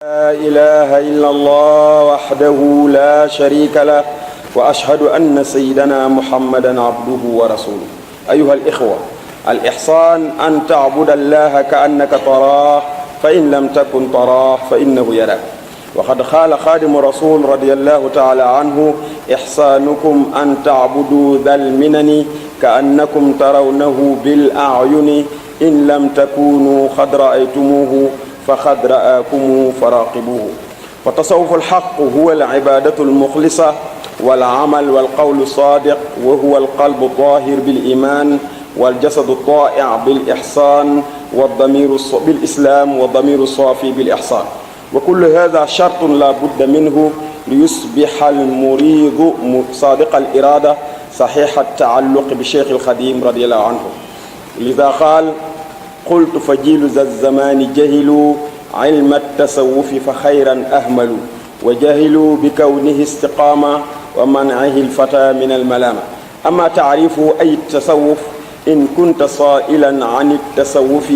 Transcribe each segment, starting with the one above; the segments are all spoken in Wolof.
لا إله إلا الله وحده لا شريك له وأشهد أن سيدنا محمدا عبده ورسوله. أيها الإخوة، الإحسان أن تعبد الله كأنك تراه فإن لم تكن تراه فإنه يراك. وقد قال خادم الرسول رضي الله تعالى عنه: إحسانكم أن تعبدوا ذا المنن كأنكم ترونه بالأعين إن لم تكونوا قد رأيتموه فقد رآكم فراقبوه. فتصوف الحق هو العبادة المخلصة والعمل والقول الصادق، وهو القلب الطاهر بالإيمان والجسد الطائع بالإحسان والضمير بالإسلام والضمير الصافي بالإحسان. وكل هذا شرط لا بد منه ليصبح المريد صادق الإرادة صحيح التعلق بشيخ الخديم رضي الله عنه. لذا قال: قلت فجيل ذا الزمان جهلوا علم التصوف فخيرا أهملوا، وجهلوا بكونه استقامة ومنعه الفتى من الملامة. أما تعريف أي التصوف إن كنت صائلا عن التصوف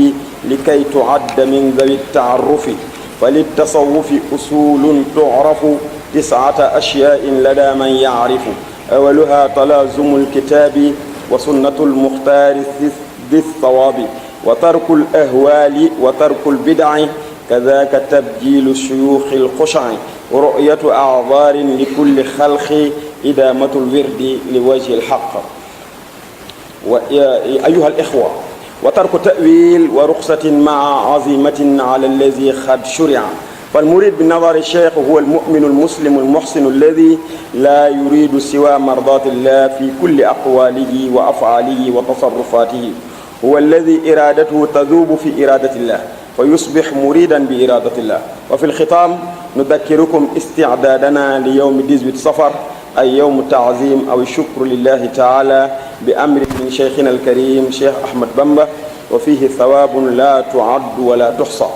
لكي تعد من ذوي التعرف، فللتصوف أصول تعرف 9 أشياء لدى من يعرف. أولها تلازم الكتاب وسنة المختار ذي الصواب، وترك الأهوال وترك البدع، كذاك تبجيل الشيوخ الخشع، ورؤية أعذار لكل خلق، إدامة الورد لوجه الحق. أيها الإخوة، وترك تأويل ورخصة مع عزيمة على الذي قد شرع. فالمريد بالنظر الشيخ هو المؤمن المسلم المحسن الذي لا يريد سوى مرضاة الله في كل أقواله وأفعاله وتصرفاته، هو الذي إرادته تذوب في إرادة الله فيصبح مريدا بإرادة الله. وفي الختام نذكركم استعدادنا ليوم 18 صفر، أي يوم التعظيم أو الشكر لله تعالى بأمر من شيخنا الكريم شيخ أحمد بامبا، وفيه ثواب لا تعد ولا تحصى.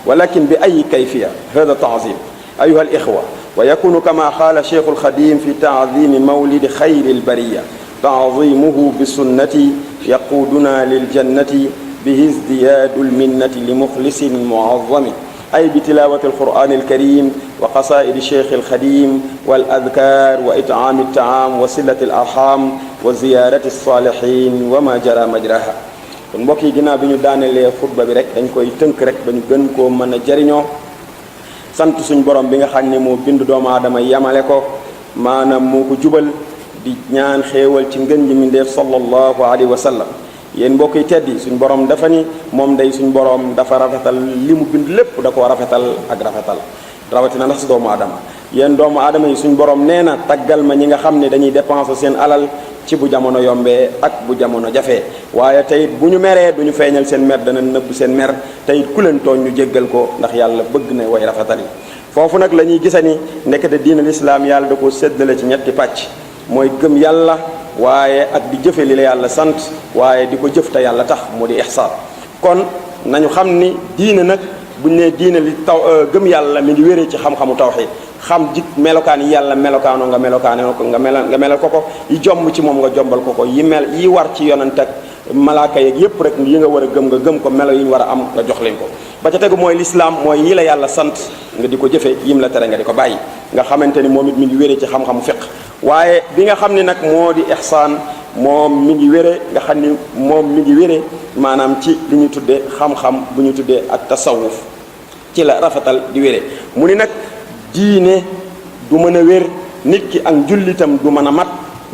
ولكن بأي كيفية هذا تعظيم أيها الإخوة؟ ويكون كما قال شيخ الخديم في تعظيم مولد خير البرية: تعظيمه بالسنة يقودنا للجنة، به ازدياد المنة لمخلص معظم. أي بتلاوة القرآن الكريم وقصائد الشيخ الخديم والأذكار وإطعام الطعام وصلة الأرحام وزيارة الصالحين وما جرى مجراها. kon mbokk yi ginnaaw bi ñu daanelee xutba bi rek dañ koy tënk rek ba ñu gën koo mën a jariñoo. sant suñ borom bi nga xam ne moo bind doomu aadama yamale ko, maanaam moo ko jubal, di ñaan xéewal ci ngën ji mindeef sallallahu alayhi wa sallam. yéen mbokk yi tedd yi, suñ borom dafa ni moom day suñ borom dafa rafetal li mu bind lépp, da koo rafetal ak rafetal, rawatina ndax si doomu aadama. yéen doomu aadama yi, suñ borom nee na taggal ma ñi nga xam ne dañuy dépenser seen alal ci bu jamono yombee ak bu jamono jafee, waaye teyit bu ñu meree du ñu feeñal seen mer, dana nëbb seen mer, teyit ku leen tooñ ñu jéggal ko, ndax yàlla bëgg na way rafetal yi. foofu nag la ñuy gisa ni ndekete diin al islaam yàlla da ko séddale ci ñetti pàcc, mooy gëm yàlla waaye ak di jëfe li la yàlla sant, waaye di ko jëf te yàlla tax, mu di ihsaan. kon nañu xam ni diine nag buñ nee diine li gëm yàlla mi ngi wéree ci xam-xamu tawxiid, xam jik melokaan yi yàlla melokaano nga melokaane ko nga melal ko yi jomb ci moom nga jombal ko yi war ci yonent ak malaaka yeeg yépp rek yi nga war a gëm nga gëm ko, melo yi ñu war a am nga jox leen ko. ba ca tegu mooy lislaam, mooy yi la yàlla sant nga di ko jëfe, yim la tere nga di ko bàyyi, nga xamante ni moom it mi ngi wéree ci xam-xamu fiqh. waaye bi nga xam ne nag moo di ihsaan, moom mi ngi wéree nga xam ni moom mi ngi wéree maanaam ci li ñu tuddee xam-xam bu ñu tuddee ak tasawuf, ci la rafetal di wéree. mu ni nag diine du mën a wér, nit ki ak njullitam du mën a mat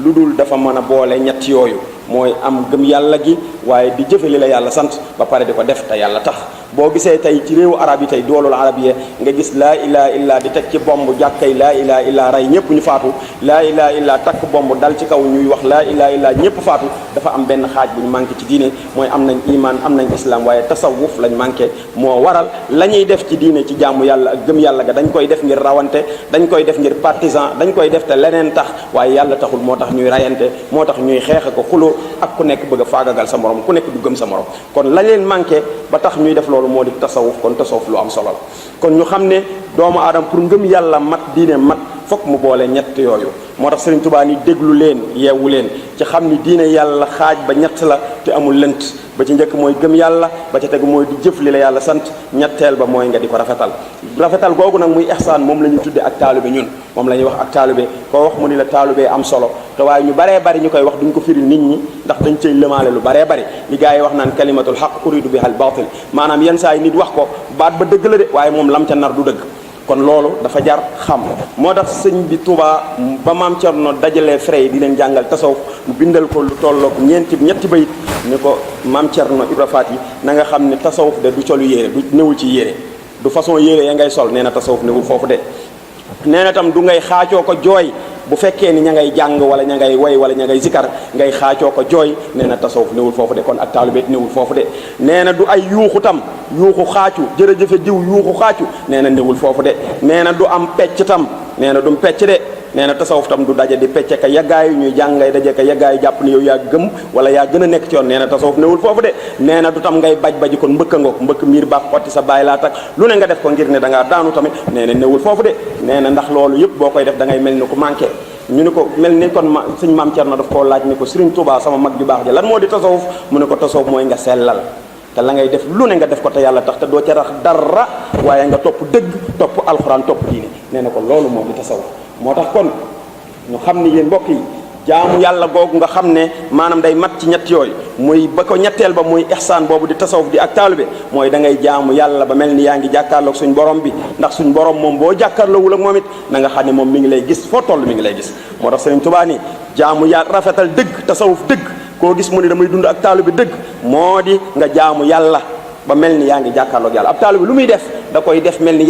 lu dul dafa mën a boole ñett yooyu, mooy am gëm yàlla gi waaye di jëfe li la yàlla sant ba pare di ko def te yàlla tax. boo gisee tey ci réewu arab yi tey doolul arab yi nga gis laa ilaha illa di teg ci bomb jàkkay laa ilaha illa rey ñëpp ñu faatu, laa ilaha illa takk bomb dal ci kaw ñuy wax laa ilaha illa ñëpp faatu. dafa am benn xaaj bu ñu manqué ci diine, mooy am nañ iman am nañ islam waaye tasawuf lañ manqué. moo waral la ñuy def ci diine ci jaamu yàlla ak gëm yàlla ga dañ koy def ngir rawante, dañ koy def ngir partisan, dañ koy def te leneen tax waaye yàlla taxul. moo tax ñuy rayante, moo tax ñuy xeex ak xuloo ak ku nekk bëgg a faagagal sa morom, ku nekk du gëm sa morom. kon la leen manqué ba tax ñuy def loolu moo di tasawuf. kon tasawuf lu am solo la. kon ñu xam ne doomu aadama pour ngëm yàlla mat, diine mat, fokk mu boole ñett yooyu. moo tax Sëriñ Tuubaa ni déglu leen yeewu leen ci xam ni diine yàlla xaaj ba ñett la te amul lënt. ba ci njëkk mooy gëm yàlla, ba ca tegu mooy di jëf li la yàlla sant, ñetteel ba mooy nga di ko rafetal. rafetal googu nag muy ihsaan moom la ñu tudde ak taalube ñun, moom la ñuy wax ak taalube. koo wax mu ni la taalube am solo, te waaye ñu baree bari ñu koy wax duñ ko firil nit ñi ndax dañ cay lëmaale lu baree bari. li gars yi wax naan kalimatul haqq uridu biha al batil, maanaam yenn saa yi nit wax ko baat ba dëgg la de waaye moom lam ca nar du dëgg. kon loolu dafa jar xam. moo tax sëñ bi Touba ba maam Cerno dajalee frais yi di leen jàngal tasawuf mu bindal ko lu tolloog ñetti bayit ni ko maam Cerno Ibra Faati na nga xam ne tasawuf de du colu yére, du newul ci yére, du façon yére ya ngay sol. nee na tasawuf newul foofu de. nee na tam du ngay xaacoo ko jooy bu fekkee ni ña ngay jàng wala ña ngay woy wala ña ngay zikar ngay xaacoo ko jooy. nee na tasawuf newul foofu de. kon ak taalube newul foofu de. nee na du ay yuuxu tam, yuuxu xaacu jërëjëfe diw yuuxu xaacu nee na newul foofu de. nee na du am pecc tam, nee na du pecc de. nee na tasawuf tam du daje di pecce ka yaggaayu ñuy jàng ngay daje ka yaggaayu jàpp ni yow yaa gëm wala yaa gën a nekk ci yoon. nee na tasawuf newul foofu de. nee na du tam ngay baji kon mbëkk ngoog mbëkk miir baax xotti sa bàyyi laa tak lu ne nga def ko ngir ne da ngaa daanu tamit. nee na newul foofu de. nee na ndax loolu yëpp boo koy def da ngay mel ni ku manqué. ñu ni ko mel ni kon sëñ maam Cerno daf koo laaj ni ko Sëriñ Tuubaa sama mag ju baax ja lan moo di tasawuf mu ne ko tasawuf mooy nga sellal te la ngay def lu ne nga def ko te yàlla tax te doo ca rax dara waaye nga topp dëgg topp alxuraan topp diine. nee na ko loolu moo di tasawuf. moo tax kon ñu xam ni yéen mbokk yi jaamu yàlla googu nga xam ne maanaam day mat ci ñett yooyu muy ba ko ñetteel ba muy ihsaan boobu di tasawuf di ak taalube mooy da ngay jaamu yàlla ba mel ni yaa ngi jàkkaarloog suñ borom bi. ndax suñ borom moom boo jàkkaarloowul ak moom it na nga xam ne moom mi ngi lay gis foo toll mi ngi lay gis. moo tax Sëriñ Tuubaa ni jaamu yàlla rafetal dëgg tasawuf dëgg koo gis mu ni damay dund ak taalube dëgg moo di nga jaamu yàlla ba mel ni yaa ngi jàkkaarloog yàlla. ab taalube lu muy def da koy def mel ni